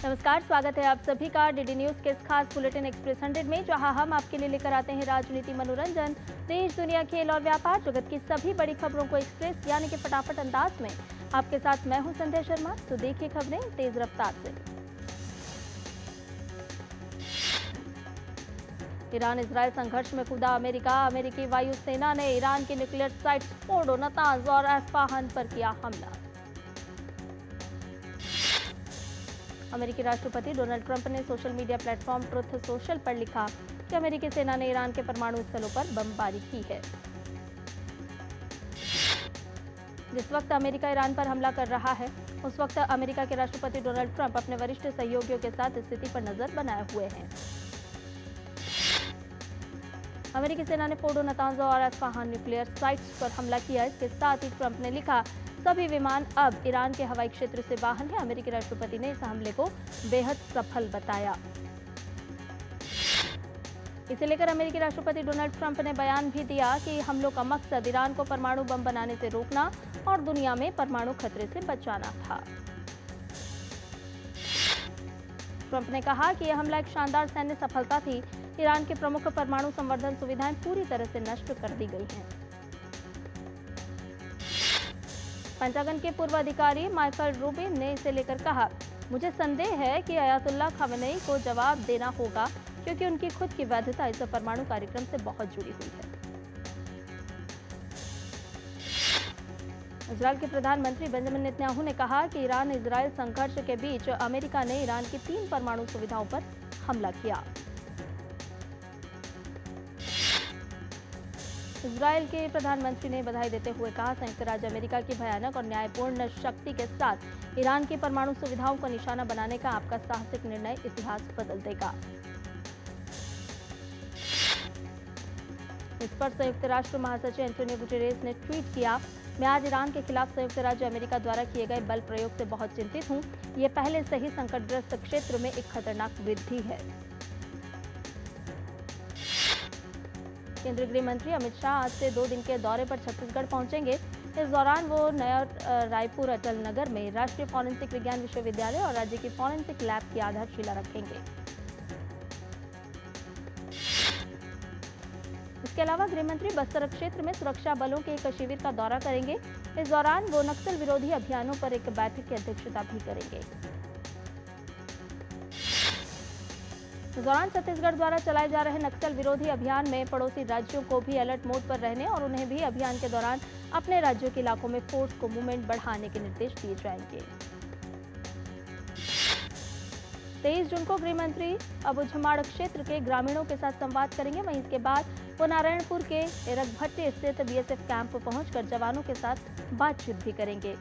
नमस्कार, स्वागत है आप सभी का डीडी न्यूज के इस खास बुलेटिन एक्सप्रेस 100 में, जहां हम आपके लिए लेकर आते हैं राजनीति, मनोरंजन, देश दुनिया, खेल और व्यापार जगत की सभी बड़ी खबरों को एक्सप्रेस यानी कि फटाफट अंदाज में। आपके साथ मैं हूं संध्या शर्मा। तो देखिए खबरें तेज रफ्तार से। ईरान इजरायल संघर्ष में कूदा अमेरिका। अमेरिकी वायुसेना ने ईरान की न्यूक्लियर साइट्स फोर्डो, नतांज और एस्फाहान पर किया हमला। अमेरिकी राष्ट्रपति डोनाल्ड ट्रंप ने social media platform truth social पर लिखा कि अमेरिकी सेना ने ईरान के परमाणु स्थलों पर बमबारी की है। जिस वक्त अमेरिका ईरान पर हमला कर रहा है, उस वक्त अमेरिका के राष्ट्रपति डोनाल्ड ट्रंप अपने वरिष्ठ सहयोगियों के साथ स्थिति पर नजर बनाए हुए हैं। अमेरिकी सेना ने फोर्डो, नतांज और एस्फाहान न्यूक्लियर साइट्स पर हमला किया। इसके साथ ही ट्रंप ने लिखा, सभी विमान अब ईरान के हवाई क्षेत्र से बाहर हैं। अमेरिकी राष्ट्रपति ने इस हमले को बेहद सफल बताया। इसे लेकर अमेरिकी राष्ट्रपति डोनाल्ड ट्रंप ने बयान भी दिया कि हमलों का मकसद ईरान को परमाणु बम बनाने से रोकना और दुनिया में परमाणु खतरे से बचाना था। ट्रंप ने कहा कि यह हमला एक शानदार सैन्य सफलता थी। ईरान के प्रमुख परमाणु संवर्धन सुविधाएं पूरी तरह से नष्ट कर दी गई हैं। पेंटागन के पूर्व अधिकारी माइकल रूबिन ने इसे लेकर कहा, मुझे संदेह है कि अयातुल्लाह खामेनेई को जवाब देना होगा, क्योंकि उनकी खुद की वैधता इस परमाणु कार्यक्रम से बहुत जुड़ी हुई है। इजरायल के प्रधानमंत्री बेंजामिन नेतन्याहू ने कहा कि ईरान इजरायल संघर्ष के बीच अमेरिका ने ईरान की 3 परमाणु सुविधाओं पर हमला किया। इजरायल के प्रधानमंत्री ने बधाई देते हुए कहा, संयुक्त राज्य अमेरिका की भयानक और न्यायपूर्ण शक्ति के साथ ईरान की परमाणु सुविधाओं को निशाना बनाने का आपका साहसिक निर्णय इतिहास बदल देगा। इस पर संयुक्त राष्ट्र महासचिव एंटोनियो गुटेरेस ने ट्वीट किया, मैं आज ईरान के खिलाफ संयुक्त राज्य अमेरिका द्वारा किए गए बल प्रयोग से बहुत चिंतित हूं। ये पहले से ही संकटग्रस्त क्षेत्र में एक खतरनाक वृद्धि है। केंद्रीय गृह मंत्री अमित शाह आज से 2 दिन के दौरे पर छत्तीसगढ़ पहुंचेंगे। इस दौरान वो नया रायपुर अटल नगर में राष्ट्रीय फॉरेंसिक विज्ञान विश्वविद्यालय और राज्य की फॉरेंसिक लैब की आधारशिला रखेंगे। इसके अलावा गृह मंत्री बस्तर क्षेत्र में सुरक्षा बलों के एक शिविर का दौरा करेंगे। इस दौरान वो नक्सल विरोधी अभियानों पर एक बैठक की अध्यक्षता भी करेंगे। इस दौरान छत्तीसगढ़ द्वारा चलाए जा रहे नक्सल विरोधी अभियान में पड़ोसी राज्यों को भी अलर्ट मोड पर रहने और उन्हें भी अभियान के दौरान अपने राज्यों के इलाकों में फोर्स को मूवमेंट बढ़ाने के निर्देश दिए जाएंगे। 23 जून को गृह मंत्री अबुझमाड़ क्षेत्र के ग्रामीणों के साथ संवाद करेंगे। वहीं इसके बाद वो नारायणपुर के एरगभट्टी स्थित बीएसएफ कैंप पहुंचकर जवानों के साथ बातचीत भी करेंगे।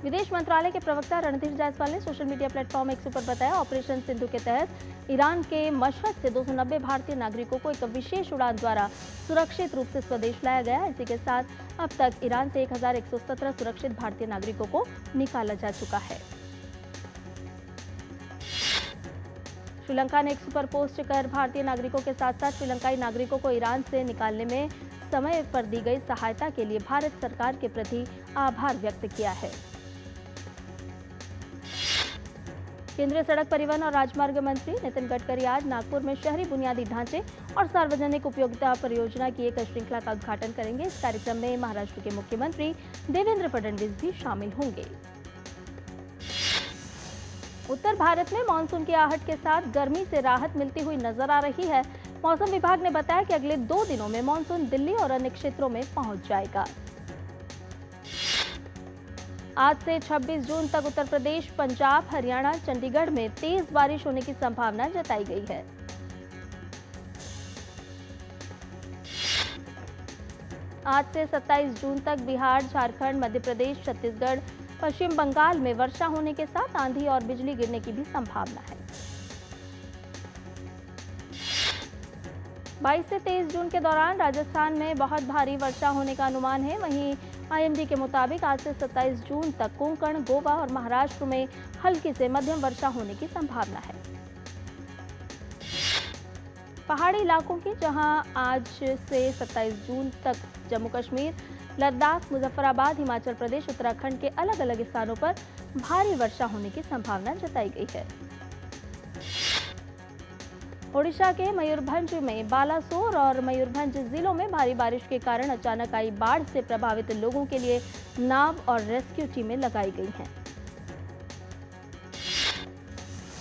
विदेश मंत्रालय के प्रवक्ता रणधीर जायसवाल ने सोशल मीडिया प्लेटफॉर्म एक्स पर बताया, ऑपरेशन सिंधु के तहत ईरान के मशहद से 290 भारतीय नागरिकों को एक विशेष उड़ान द्वारा सुरक्षित रूप से स्वदेश लाया गया। इसी के साथ अब तक ईरान से 1117 सुरक्षित भारतीय नागरिकों को निकाला जा चुका है। श्रीलंका ने एक्स पर पोस्ट कर भारतीय नागरिकों के साथ साथ श्रीलंकाई नागरिकों को ईरान से निकालने में समय पर दी गई सहायता के लिए भारत सरकार के प्रति आभार व्यक्त किया है। केंद्रीय सड़क परिवहन और राजमार्ग मंत्री नितिन गडकरी आज नागपुर में शहरी बुनियादी ढांचे और सार्वजनिक उपयोगिता परियोजना की एक श्रृंखला का उद्घाटन करेंगे। इस कार्यक्रम में महाराष्ट्र के मुख्यमंत्री देवेंद्र फडणवीस भी शामिल होंगे। उत्तर भारत में मानसून की आहट के साथ गर्मी से राहत मिलती हुई नजर आ रही है। मौसम विभाग ने बताया कि अगले 2 दिनों में मानसून दिल्ली और अन्य क्षेत्रों में पहुंच जाएगा। आज से 26 जून तक उत्तर प्रदेश, पंजाब, हरियाणा, चंडीगढ़ में तेज बारिश होने की संभावना जताई गई है। आज से 27 जून तक बिहार, झारखंड, मध्य प्रदेश, छत्तीसगढ़, पश्चिम बंगाल में वर्षा होने के साथ आंधी और बिजली गिरने की भी संभावना है। 22 से 23 जून के दौरान राजस्थान में बहुत भारी वर्षा होने का अनुमान है। वहीं आईएमडी के मुताबिक आज से 27 जून तक कोंकण, गोवा और महाराष्ट्र में हल्की से मध्यम वर्षा होने की संभावना है। पहाड़ी इलाकों की, जहां आज से 27 जून तक जम्मू कश्मीर, लद्दाख, मुजफ्फराबाद, हिमाचल प्रदेश, उत्तराखंड के अलग अलग स्थानों पर भारी वर्षा होने की संभावना जताई गई है। ओडिशा के मयूरभंज में बालासोर और मयूरभंज जिलों में भारी बारिश के कारण अचानक आई बाढ़ से प्रभावित लोगों के लिए नाव और रेस्क्यू टीमें लगाई गई हैं।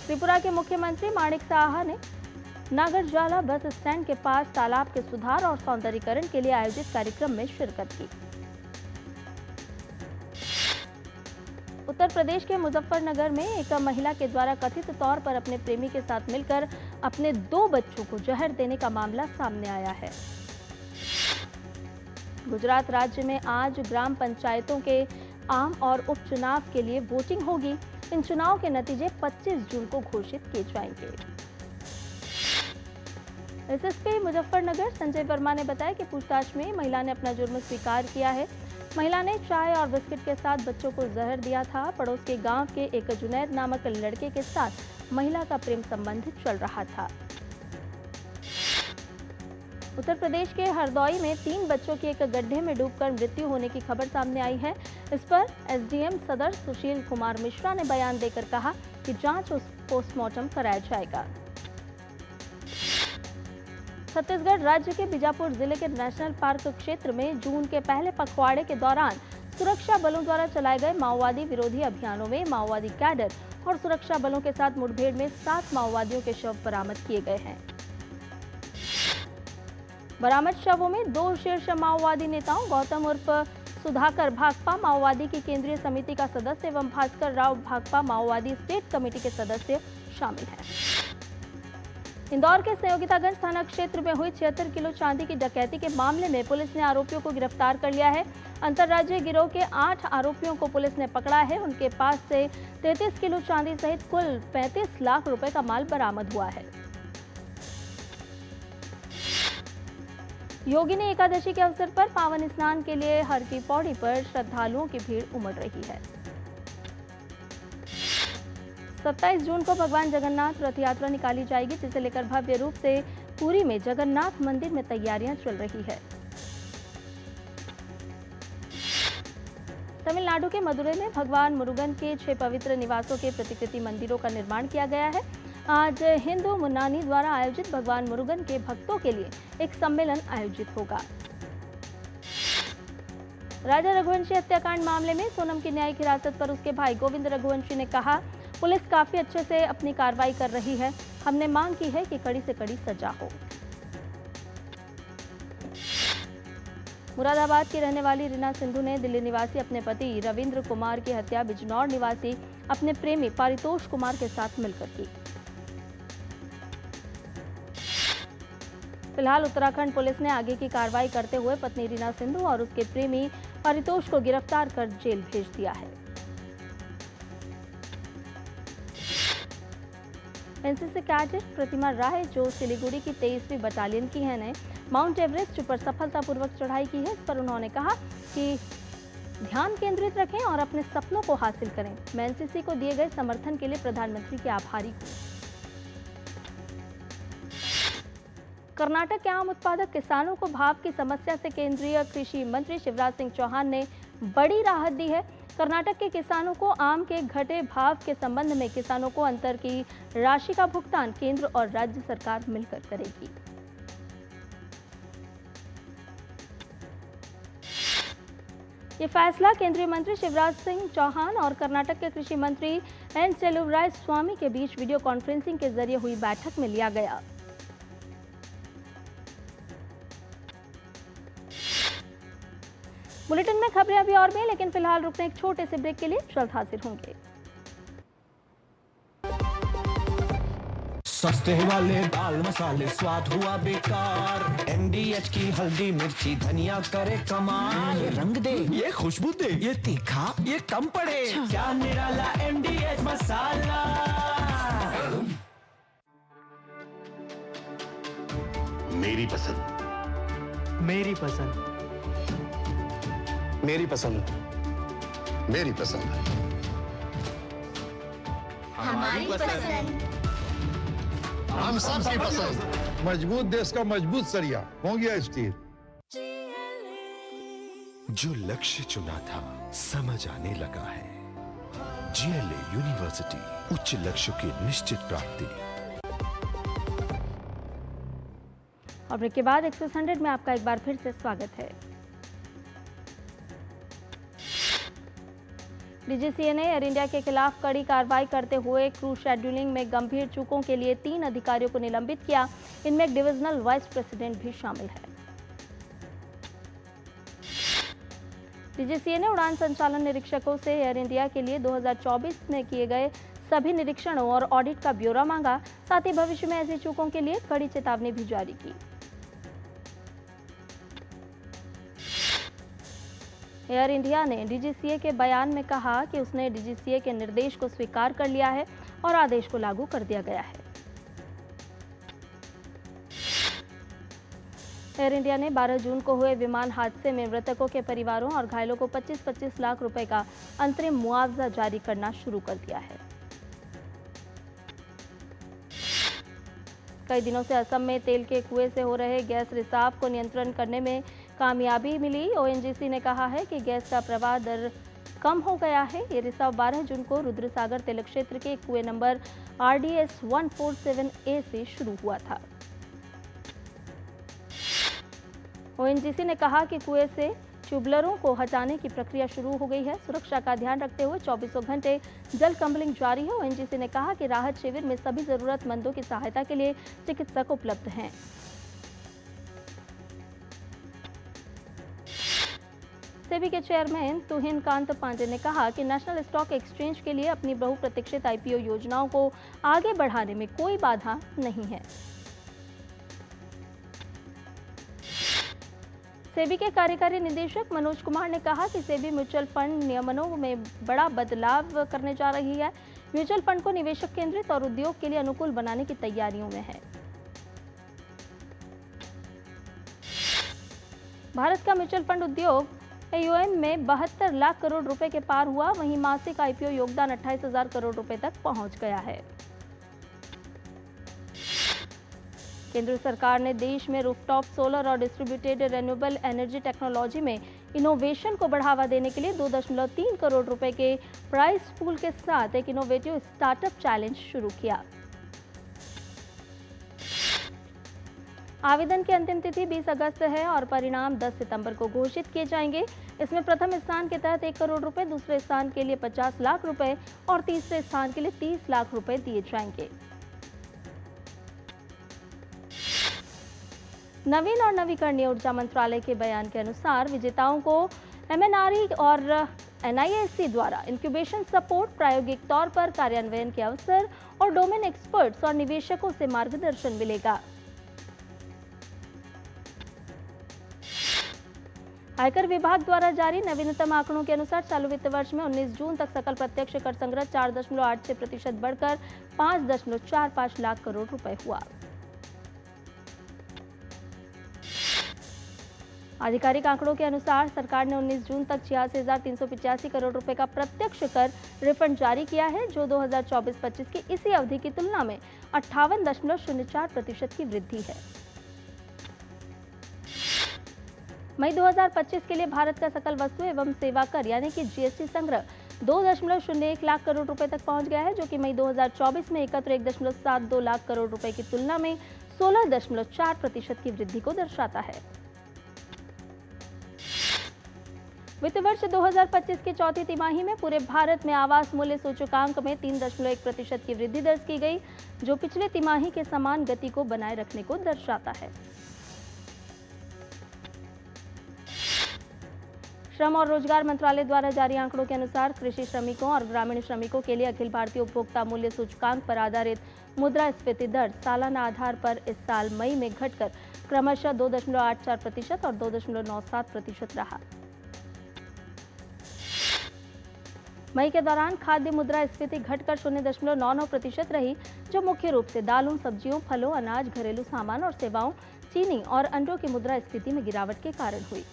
त्रिपुरा के मुख्यमंत्री माणिक साहा ने नागरजाला बस स्टैंड के पास तालाब के सुधार और सौंदर्यीकरण के लिए आयोजित कार्यक्रम में शिरकत की। उत्तर प्रदेश के मुजफ्फरनगर में एक महिला के द्वारा कथित तौर पर अपने प्रेमी के साथ मिलकर अपने 2 बच्चों को जहर देने का मामला सामने आया है। गुजरात राज्य में आज ग्राम पंचायतों के आम और उपचुनाव के लिए वोटिंग होगी। इन चुनाव के नतीजे 25 जून को घोषित किए जाएंगे। एसएसपी मुजफ्फरनगर संजय वर्मा ने बताया कि पूछताछ में महिला ने अपना जुर्म स्वीकार किया है। महिला ने चाय और बिस्किट के साथ बच्चों को जहर दिया था। पड़ोस के गांव के एक जुनैद नामक लड़के के साथ महिला का प्रेम संबंध चल रहा था। उत्तर प्रदेश के हरदौई में 3 बच्चों की एक गड्ढे में डूबकर मृत्यु होने की खबर सामने आई है। इस पर एसडीएम सदर सुशील कुमार मिश्रा ने बयान देकर कहा कि जांच और पोस्टमार्टम कराया जाएगा। छत्तीसगढ़ राज्य के बीजापुर जिले के नेशनल पार्क क्षेत्र में जून के पहले पखवाड़े के दौरान सुरक्षा बलों द्वारा चलाए गए माओवादी विरोधी अभियानों में माओवादी कैडर और सुरक्षा बलों के साथ मुठभेड़ में 7 माओवादियों के शव बरामद किए गए हैं। बरामद शवों में 2 शीर्ष माओवादी नेताओं गौतम उर्फ सुधाकर भाकपा माओवादी की केंद्रीय समिति का सदस्य एवं भास्कर राव भाकपा माओवादी स्टेट कमेटी के सदस्य शामिल हैं। इंदौर के संयोगितागंज थाना क्षेत्र में हुई 76 किलो चांदी की डकैती के मामले में पुलिस ने आरोपियों को गिरफ्तार कर लिया है। अंतर्राज्यीय गिरोह के 8 आरोपियों को पुलिस ने पकड़ा है। उनके पास से 33 किलो चांदी सहित कुल 35 लाख रुपए का माल बरामद हुआ है। योगिनी एकादशी के अवसर पर पावन स्नान के लिए हर की पौड़ी पर श्रद्धालुओं की भीड़ उमड़ रही है। 27 जून को भगवान जगन्नाथ रथ यात्रा निकाली जाएगी, जिसे लेकर भव्य रूप से पुरी में जगन्नाथ मंदिर में तैयारियां चल रही है। तमिलनाडु के मदुरै में भगवान मुरुगन के 6 पवित्र निवासों के प्रतिकृति मंदिरों का निर्माण किया गया है। आज हिंदू मुन्नानी द्वारा आयोजित भगवान मुरुगन के भक्तों के लिए एक सम्मेलन आयोजित होगा। राजा रघुवंशी हत्याकांड मामले में सोनम की न्यायिक हिरासत पर उसके भाई गोविंद रघुवंशी ने कहा, पुलिस काफी अच्छे से अपनी कार्रवाई कर रही है। हमने मांग की है कि कड़ी से कड़ी सजा हो। मुरादाबाद की रहने वाली रीना सिंधु ने दिल्ली निवासी अपने पति रविंद्र कुमार की हत्या बिजनौर निवासी अपने प्रेमी पारितोष कुमार के साथ मिलकर की। फिलहाल उत्तराखंड पुलिस ने आगे की कार्रवाई करते हुए पत्नी रीना सिंधु और उसके प्रेमी पारितोष को गिरफ्तार कर जेल भेज दिया है। एनसीसी कैडेट प्रतिमा राय, जो सिलीगुड़ी की 23वीं बटालियन की है, ने माउंट एवरेस्ट पर सफलतापूर्वक चढ़ाई की है। इस पर उन्होंने कहा कि ध्यान केंद्रित रखें और अपने सपनों को हासिल करें। मैं एनसीसी को दिए गए समर्थन के लिए प्रधानमंत्री के आभारी हूं। कर्नाटक के आम उत्पादक किसानों को भाव की समस्या से केंद्रीय कृषि मंत्री शिवराज सिंह चौहान ने बड़ी राहत दी है। कर्नाटक के किसानों को आम के घटे भाव के संबंध में किसानों को अंतर की राशि का भुगतान केंद्र और राज्य सरकार मिलकर करेगी। ये फैसला केंद्रीय मंत्री शिवराज सिंह चौहान और कर्नाटक के कृषि मंत्री एन चेलुवराय स्वामी के बीच वीडियो कॉन्फ्रेंसिंग के जरिए हुई बैठक में लिया गया। बुलेटिन में खबरें अभी और भी, लेकिन फिलहाल रुकते हैं एक छोटे से ब्रेक के लिए। जल्द हाजिर होंगे। सस्ते वाले दाल मसाले स्वाद हुआ बेकार। एमडीएच की हल्दी मिर्ची धनिया करे कमाल। ये रंग दे, ये खुशबू दे, ये तीखा, ये कम पड़े। क्या निराला एमडीएच मसाला। मेरी पसंद, मेरी पसंद, मेरी पसंद, मेरी पसंद, हमारी पसंद, हम सबकी पसंद। मजबूत देश का मजबूत सरिया हो गया स्टील। जो लक्ष्य चुना था समझ आने लगा है। जीएलए यूनिवर्सिटी, उच्च लक्ष्य की निश्चित प्राप्ति। और ब्रेक के बाद एक्सेस 100 में आपका एक बार फिर से स्वागत है। डीजीसीए ने एयर इंडिया के खिलाफ कड़ी कार्रवाई करते हुए क्रू शेड्यूलिंग में गंभीर चूकों के लिए 3 अधिकारियों को निलंबित किया। इनमें एक डिविजनल वाइस प्रेसिडेंट भी शामिल है। डीजीसीए ने उड़ान संचालन निरीक्षकों से एयर इंडिया के लिए 2024 में किए गए सभी निरीक्षणों और ऑडिट का ब्यौरा मांगा। साथ ही भविष्य में ऐसी चूकों के लिए कड़ी चेतावनी भी जारी की। एयर इंडिया ने डीजीसीए के बयान में कहा कि उसने डीजीसीए के निर्देश को स्वीकार कर लिया है और आदेश को लागू कर दिया गया है। एयर इंडिया ने 12 जून को हुए विमान हादसे में मृतकों के परिवारों और घायलों को 25-25 लाख रुपए का अंतरिम मुआवजा जारी करना शुरू कर दिया है। कई दिनों से असम में तेल के कुएं से हो रहे गैस रिसाव को नियंत्रण करने में कामयाबी मिली। ओएनजीसी ने कहा है कि गैस का प्रवाह दर कम हो गया है। ये रिसाव 12 जून को रुद्रसागर तेल क्षेत्र के कुएं नंबर RDS 147A से शुरू हुआ था। ओएनजीसी ने कहा कि कुएं से ट्यूबलरों को हटाने की प्रक्रिया शुरू हो गई है। सुरक्षा का ध्यान रखते हुए 24 घंटे जल कम्बलिंग जारी है। ओएनजीसी ने कहा कि राहत शिविर में सभी जरूरतमंदों की सहायता के लिए चिकित्सक उपलब्ध हैं। सेबी के चेयरमैन तुहिन कांत पांडे ने कहा कि नेशनल स्टॉक एक्सचेंज के लिए अपनी बहुप्रतीक्षित आईपीओ योजनाओं को आगे बढ़ाने में कोई बाधा नहीं है। सेबी के कार्यकारी निदेशक मनोज कुमार ने कहा कि सेबी म्यूचुअल फंड नियमनों में बड़ा बदलाव करने जा रही है। म्यूचुअल फंड को निवेशक केंद्रित और उद्योग के लिए अनुकूल बनाने की तैयारियों में है। भारत का म्यूचुअल फंड उद्योग AUM में 72 लाख करोड़ रुपए के पार हुआ। वहीं मासिक आईपीओ योगदान 28,000 करोड़ रुपए तक पहुंच गया है। केंद्र सरकार ने देश में रूफटॉप सोलर और डिस्ट्रीब्यूटेड रिन्यूएबल एनर्जी टेक्नोलॉजी में इनोवेशन को बढ़ावा देने के लिए 2.3 करोड़ रुपए के प्राइस पूल के साथ एक इनोवेटिव स्टार्टअप चैलेंज शुरू किया। आवेदन की अंतिम तिथि 20 अगस्त है और परिणाम 10 सितंबर को घोषित किए जाएंगे। इसमें प्रथम स्थान के तहत 1 करोड़ रुपए, दूसरे स्थान के लिए 50 लाख रुपए और तीसरे स्थान के लिए 30 लाख रुपए दिए जाएंगे। नवीन और नवीकरणीय ऊर्जा मंत्रालय के बयान के अनुसार विजेताओं को MNRE और NISC द्वारा इंक्यूबेशन सपोर्ट, प्रायोगिक तौर पर कार्यान्वयन के अवसर और डोमेन एक्सपर्ट्स और निवेशकों से मार्गदर्शन मिलेगा। आयकर विभाग द्वारा जारी नवीनतम आंकड़ों के अनुसार चालू वित्त वर्ष में 19 जून तक सकल प्रत्यक्ष कर संग्रह 4.86% बढ़कर 5.45 लाख करोड़ रुपए हुआ। आधिकारिक आंकड़ों के अनुसार सरकार ने 19 जून तक 86,385 करोड़ रुपए का प्रत्यक्ष कर रिफंड जारी किया है, जो 2024-25 की इसी अवधि की तुलना में 58.04% की वृद्धि है। मई 2025 के लिए भारत का सकल वस्तु एवं सेवा कर यानी कि GST संग्रह 2.01 लाख करोड़ रुपए तक पहुंच गया है, जो कि मई 2024 में एकत्र 1.72 लाख करोड़ रुपए की तुलना में 16.4% की वृद्धि को दर्शाता है। वित्त वर्ष 2025 की चौथी तिमाही में पूरे भारत में आवास मूल्य सूचकांक में 3.1% की वृद्धि दर्ज की गई, जो पिछले तिमाही के समान गति को बनाए रखने को दर्शाता है। श्रम और रोजगार मंत्रालय द्वारा जारी आंकड़ों के अनुसार कृषि श्रमिकों और ग्रामीण श्रमिकों के लिए अखिल भारतीय उपभोक्ता मूल्य सूचकांक पर आधारित मुद्रास्फीति दर सालाना आधार पर इस साल मई में घटकर क्रमशः 2.84% और 2.97% रहा। मई के दौरान खाद्य मुद्रास्फीति घटकर 0.99% रही, जो मुख्य रूप से दालों, सब्जियों, फलों, अनाज, घरेलू सामान और सेवाओं, चीनी और अंडों की मुद्रास्फीति में गिरावट के कारण हुई।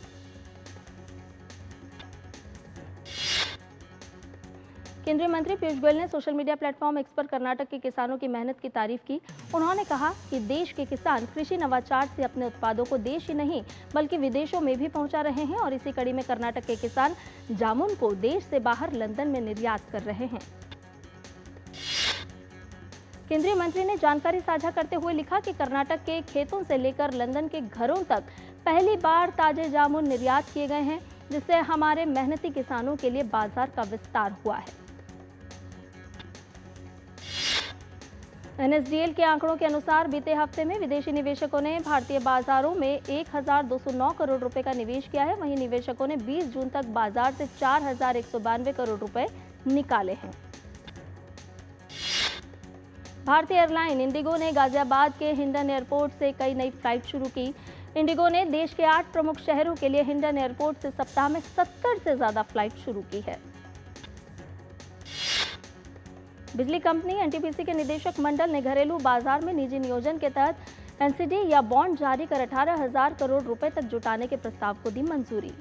केंद्रीय मंत्री पीयूष गोयल ने सोशल मीडिया प्लेटफॉर्म एक्स पर कर्नाटक के किसानों की मेहनत की तारीफ की। उन्होंने कहा कि देश के किसान कृषि नवाचार से अपने उत्पादों को देश ही नहीं बल्कि विदेशों में भी पहुंचा रहे हैं और इसी कड़ी में कर्नाटक के किसान जामुन को देश से बाहर लंदन में निर्यात कर रहे हैं। केंद्रीय मंत्री ने जानकारी साझा करते हुए लिखा कि कर्नाटक के खेतों से लेकर लंदन के घरों तक पहली बार ताजे जामुन निर्यात किए गए हैं, जिससे हमारे मेहनती किसानों के लिए बाजार का विस्तार हुआ है। NSDL के आंकड़ों के अनुसार बीते हफ्ते में विदेशी निवेशकों ने भारतीय बाजारों में 1,209 करोड़ रुपए का निवेश किया है। वहीं निवेशकों ने 20 जून तक बाजार से 4,192 करोड़ रुपए निकाले हैं। भारतीय एयरलाइन इंडिगो ने गाजियाबाद के हिंडन एयरपोर्ट से कई नई फ्लाइट शुरू की। इंडिगो ने देश के 8 प्रमुख शहरों के लिए हिंडन एयरपोर्ट से सप्ताह में 70 से ज्यादा फ्लाइट शुरू की है। बिजली कंपनी NTPC के निदेशक मंडल ने घरेलू बाजार में निजी नियोजन के तहत NCD या बॉन्ड जारी कर 18,000 करोड़ रुपए तक जुटाने के प्रस्ताव को दी मंजूरी।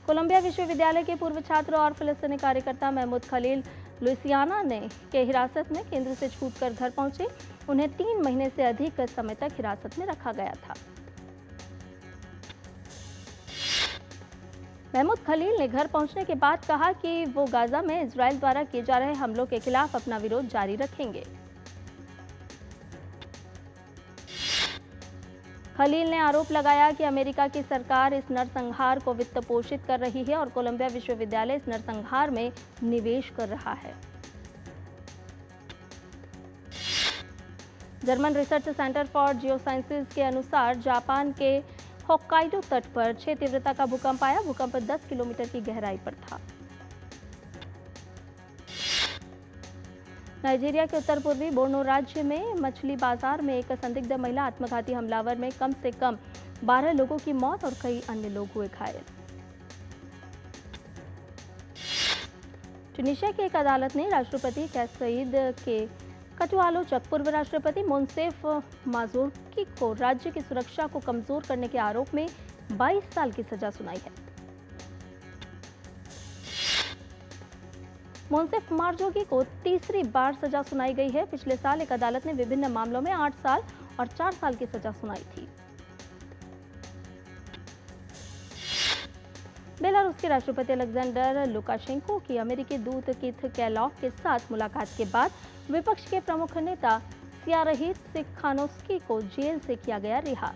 कोलंबिया विश्वविद्यालय के पूर्व छात्र और फिलिस्तीनी कार्यकर्ता महमूद खलील लुइसियाना के हिरासत में केंद्र से छूटकर घर पहुंचे। उन्हें 3 महीने से अधिक समय तक हिरासत में रखा गया था। महमूद खलील ने घर पहुंचने के बाद कहा कि वो गाजा में इजराइल द्वारा किए जा रहे हमलों के खिलाफ अपना विरोध जारी रखेंगे। खलील ने आरोप लगाया कि अमेरिका की सरकार इस नरसंहार को वित्त पोषित कर रही है और कोलंबिया विश्वविद्यालय इस नरसंहार में निवेश कर रहा है। German research centre for geosciences के अनुसार जापान के होक्काइडो तट पर 6 तीव्रता का भूकंप आया। भूकंप 10 किलोमीटर की गहराई पर था। नाइजीरिया के उत्तर पूर्वी बोर्नो राज्य में मछली बाजार में एक संदिग्ध महिला आत्मघाती हमलावर में कम से कम 12 लोगों की मौत और कई अन्य लोग हुए घायल। ट्यूनीशिया की एक अदालत ने राष्ट्रपति कैस सईद के कटु आलोचक पूर्व राष्ट्रपति मोंसेफ माज़ोर्की को राज्य की सुरक्षा को कमजोर करने के आरोप में 22 साल की सजा सुनाई है। मोंसेफ माज़ोर्की को तीसरी बार सजा सुनाई गई है। पिछले साल एक अदालत ने विभिन्न मामलों में 8 साल और 4 साल की सजा सुनाई थी। बेलारूस के राष्ट्रपति अलेक्जेंडर लुकाशेंको की अमेरिकी दूत कीथ केलॉग के साथ मुलाकात के बाद विपक्ष के प्रमुख नेता सियारहित सिखानोस्की को जेल से किया गया रिहा।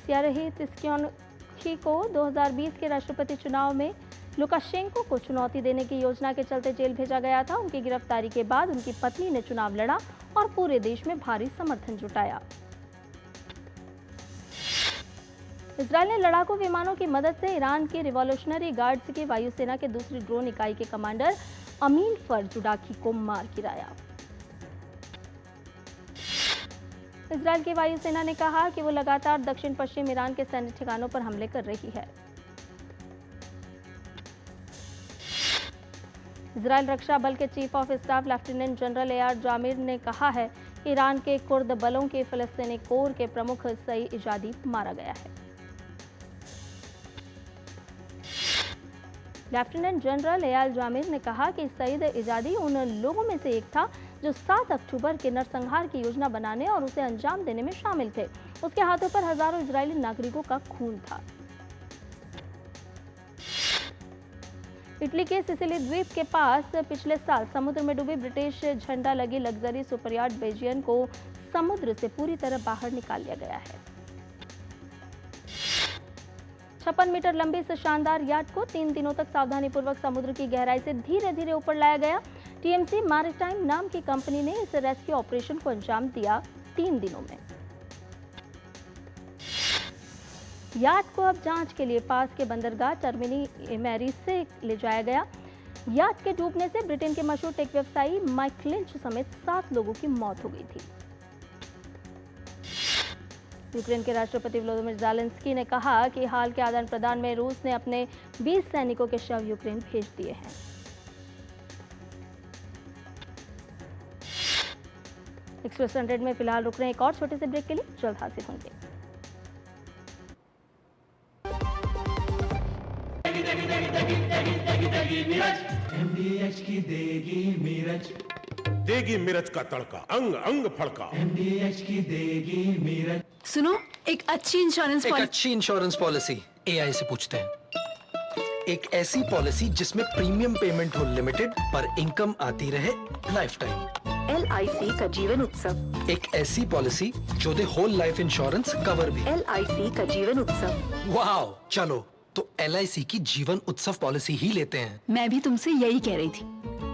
सियारहित सिखानोस्की को 2020 के राष्ट्रपति चुनाव में लुकाशेंको को चुनौती देने की योजना के चलते जेल भेजा गया था। उनकी गिरफ्तारी के बाद उनकी पत्नी ने चुनाव लड़ा और पूरे देश में भारी समर्थन जुटाया। इजरायल ने लड़ाकू विमानों की मदद से ईरान की रिवॉल्यूशनरी गार्ड्स की वायुसेना के दूसरी ड्रोन इकाई के कमांडर अमीन फरजुडाकी को मार गिराया। इजरायल की वायुसेना ने कहा कि वो लगातार दक्षिण पश्चिम ईरान के सैन्य ठिकानों पर हमले कर रही है। इजरायल रक्षा बल के chief of staff lieutenant general AR Zamir ने कहा है कि ईरान के कुर्द बलों के फिलिस्तीनी कोर के प्रमुख सईद इजादी मारा गया है। लेफ्टिनेंट जनरल एआल जामिर ने कहा कि सईद इजादी उन लोगों में से एक था जो 7 अक्टूबर के नरसंहार की योजना बनाने और उसे अंजाम देने में शामिल थे। उसके हाथों पर हजारों इजरायली नागरिकों का खून था। इटली के सिसिली द्वीप के पास पिछले साल समुद्र में डूबी ब्रिटिश झंडा लगी लग्जरी सुपरयाट बेजियन को समुद्र से पूरी तरह बाहर निकाल लिया गया है। 56 मीटर लंबी इस शानदार याट को 3 दिनों तक सावधानीपूर्वक समुद्र की गहराई से धीरे धीरे ऊपर लाया गया। TMC मैरिटाइम नाम की कंपनी ने इस रेस्क्यू ऑपरेशन को अंजाम दिया 3 दिनों में। याट को अब जांच के लिए पास के बंदरगाह टर्मिनी मैरी से ले जाया गया। याट के डूबने से ब्रिटेन के मशहूर टेक व्यवसायी माइक लिंच समेत 7 लोगों की मौत हो गई थी। यूक्रेन के राष्ट्रपति व्लादिमीर ज़ेलेंस्की ने कहा कि हाल के आदान प्रदान में रूस ने अपने 20 सैनिकों के शव यूक्रेन भेज दिए हैं। एक्सप्रेस 100 में फिलहाल रुक रहे हैं एक और छोटे से ब्रेक के लिए, जल्द हाजिर होंगे। MDH की देगी मिर्च, देगी मिर्च का तड़का, अंग अंग फड़का। MDH की देगी मिर्च। सुनो, एक अच्छी इंश्योरेंस एक पॉलिसी। अच्छी इंश्योरेंस पॉलिसी एआई से पूछते हैं। एक ऐसी पॉलिसी जिसमें प्रीमियम पेमेंट हो लिमिटेड पर इनकम आती रहे लाइफ टाइम। LIC का जीवन उत्सव। एक ऐसी पॉलिसी जो दे होल लाइफ इंश्योरेंस कवर भी। LIC का जीवन उत्सव। वाओ, चलो तो LIC की जीवन उत्सव पॉलिसी ही लेते हैं। मैं भी तुमसे यही कह रही थी,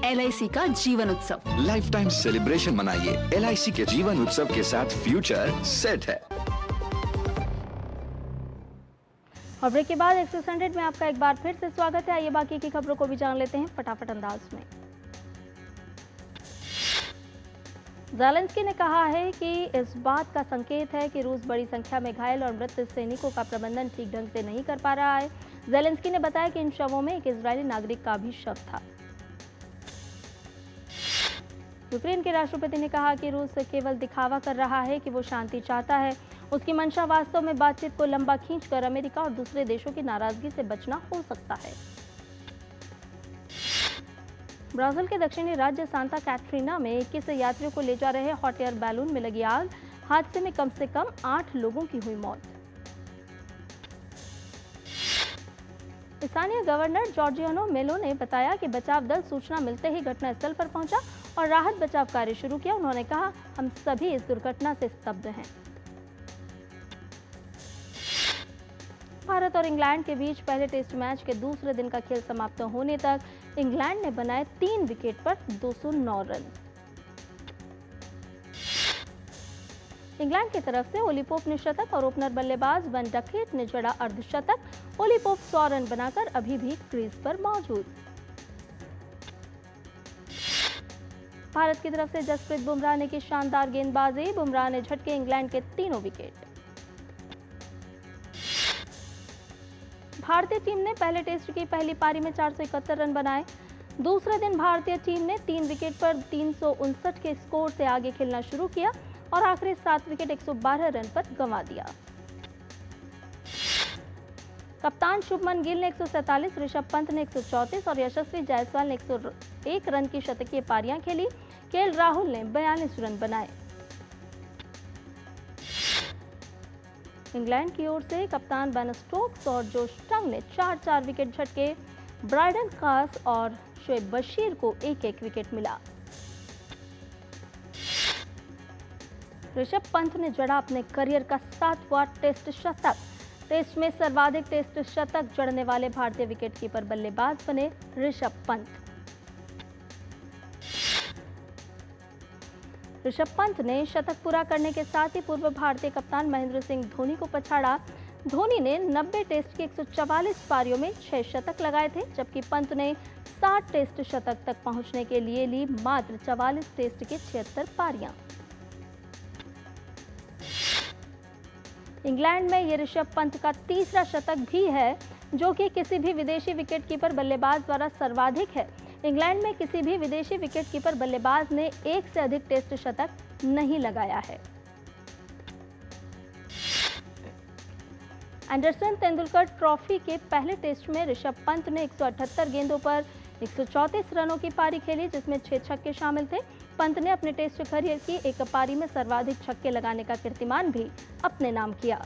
LIC का जीवन उत्सव। लाइफ टाइम सेलिब्रेशन मनाइए LIC के जीवन उत्सव के साथ, फ्यूचर सेट है। और ब्रेक के बाद एक्सेस 100 में आपका एक बार फिर से स्वागत है। आइए बाकी की खबरों को भी जान लेते हैं फटाफट अंदाज में। ज़ेलेंस्की ने कहा है कि इस बात का संकेत है कि रूस बड़ी संख्या में घायल और मृत सैनिकों का प्रबंधन ठीक ढंग से नहीं कर पा रहा है। ज़ेलेंस्की ने बताया कि इन शवों में एक इजरायली नागरिक का भी शव था। यूक्रेन के राष्ट्रपति ने कहा कि रूस केवल दिखावा कर रहा है कि वो शांति चाहता है। उसकी मंशा वास्तव में बातचीत को लंबा खींचकर अमेरिका और दूसरे देशों की नाराजगी से बचना हो सकता है। ब्राजील के दक्षिणी राज्य सांता कैटरीना में 21 यात्रियों को ले जा रहे हॉट एयर बैलून में लगी आग। हादसे में कम से कम 8 लोगों की हुई मौत। स्थानीय गवर्नर जॉर्जियानो मेलो ने बताया कि बचाव दल सूचना मिलते ही घटनास्थल पर पहुंचा और राहत बचाव कार्य शुरू किया। उन्होंने कहा, हम सभी इस दुर्घटना से स्तब्ध हैं। भारत और इंग्लैंड के बीच पहले टेस्ट मैच के दूसरे दिन का खेल समाप्त होने तक इंग्लैंड ने बनाए 3 विकेट पर 209 रन। इंग्लैंड की तरफ से ओली पोप ने शतक और ओपनर बल्लेबाज वन डकेट ने जड़ा अर्धशतक। ओली पोप 100 रन बनाकर अभी भी क्रीज पर मौजूद। भारत की तरफ से जसप्रीत बुमराह ने की शानदार गेंदबाजी। बुमराह ने झटके इंग्लैंड के तीनों विकेट। भारतीय टीम ने पहले टेस्ट की पहली पारी में 471 रन बनाए। दूसरे दिन भारतीय टीम ने 3 विकेट पर 359 के स्कोर से आगे खेलना शुरू किया और आखिरी 7 विकेट 112 रन पर गंवा दिया। कप्तान शुभमन गिल ने 147, ऋषभ पंत ने 134 और यशस्वी जायसवाल ने 101 रन की शतकीय पारियां खेली। केएल राहुल ने 42 रन बनाए। इंग्लैंड की ओर से कप्तान बेन स्टोक्स और जोश टंग ने 4-4 विकेट झटके। ब्राइडन कास और शोएब बशीर को 1-1 विकेट मिला। ऋषभ पंत ने जड़ा अपने करियर का 7वां टेस्ट शतक। टेस्ट में सर्वाधिक टेस्ट शतक जड़ने वाले भारतीय विकेटकीपर बल्लेबाज बने ऋषभ पंत। ऋषभ पंत ने शतक पूरा करने के साथ ही पूर्व भारतीय कप्तान महेंद्र सिंह धोनी को पछाड़ा। धोनी ने 90 टेस्ट की 144 पारियों में 6 शतक लगाए थे, जबकि पंत ने 60 टेस्ट शतक तक पहुंचने के लिए ली मात्र 44 टेस्ट की 76 पारियां। इंग्लैंड में यह ऋषभ पंत का तीसरा शतक भी है, जो कि किसी भी विदेशी विकेटकीपर बल्लेबाज द्वारा सर्वाधिक है। इंग्लैंड में किसी भी विदेशी विकेटकीपर बल्लेबाज ने एक से अधिक टेस्ट शतक नहीं लगाया है। एंडरसन तेंदुलकर ट्रॉफी के पहले टेस्ट में ऋषभ पंत ने 178 गेंदों पर 134 रनों की पारी खेली, जिसमें 6 छक्के शामिल थे। पंत ने अपने टेस्ट करियर की एक पारी में सर्वाधिक छक्के लगाने का कीर्तिमान भी अपने नाम किया।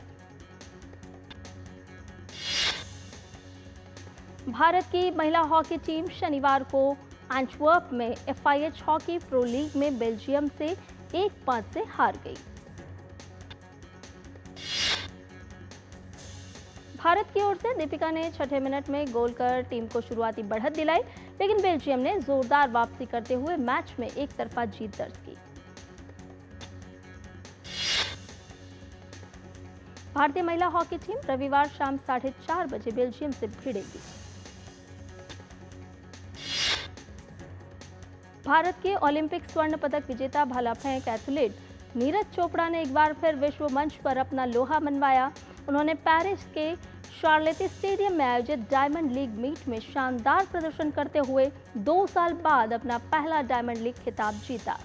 भारत की महिला हॉकी टीम शनिवार को एंटवर्प में FIH हॉकी प्रो लीग में बेल्जियम से 1-5 से हार गई। भारत की ओर से दीपिका ने 6ठे मिनट में गोल कर टीम को शुरुआती बढ़त दिलाई, लेकिन बेल्जियम ने जोरदार वापसी करते हुए मैच में एक तरफा जीत दर्ज की। भारतीय महिला हॉकी टीम रविवार शाम 4:30 बजे बेल्जियम से भिड़ेगी। भारत के ओलंपिक स्वर्ण पदक विजेता भाला फेंक एथलीट नीरज चोपड़ा ने एक बार फिर विश्व मंच पर अपना लोहा मनवाया। उन्होंने पेरिस के शार्लेटी स्टेडियम में आयोजित डायमंड लीग मीट में शानदार प्रदर्शन करते हुए 2 साल बाद अपना पहला डायमंड लीग खिताब जीता।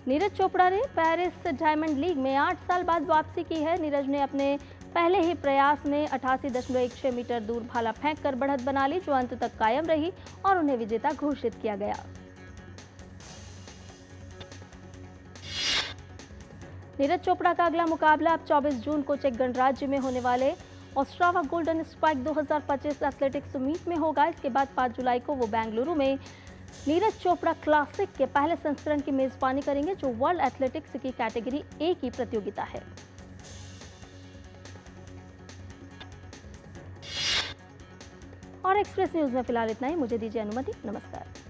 नीरज चोपड़ा ने पेरिस डायमंड लीग में 8 साल बाद वापसी की है। नीरज ने अपने पहले ही प्रयास में 88.16 मीटर दूर भाला फेंककर बढ़त बना ली, जो अंत तक कायम रही और उन्हें विजेता घोषित किया गया। नीरज चोपड़ा का अगला मुकाबला अब 24 जून को चेक गणराज्य में होने वाले Ostrava Golden Spike 2025 athletics meet में होगा। इसके बाद 5 जुलाई को वो बेंगलुरु में नीरज चोपड़ा क्लासिक के पहले संस्करण की मेजबानी करेंगे, जो वर्ल्ड एथलेटिक्स की कैटेगरी ए की प्रतियोगिता है। और एक्सप्रेस न्यूज में फिलहाल इतना ही। मुझे दीजिए अनुमति। नमस्कार।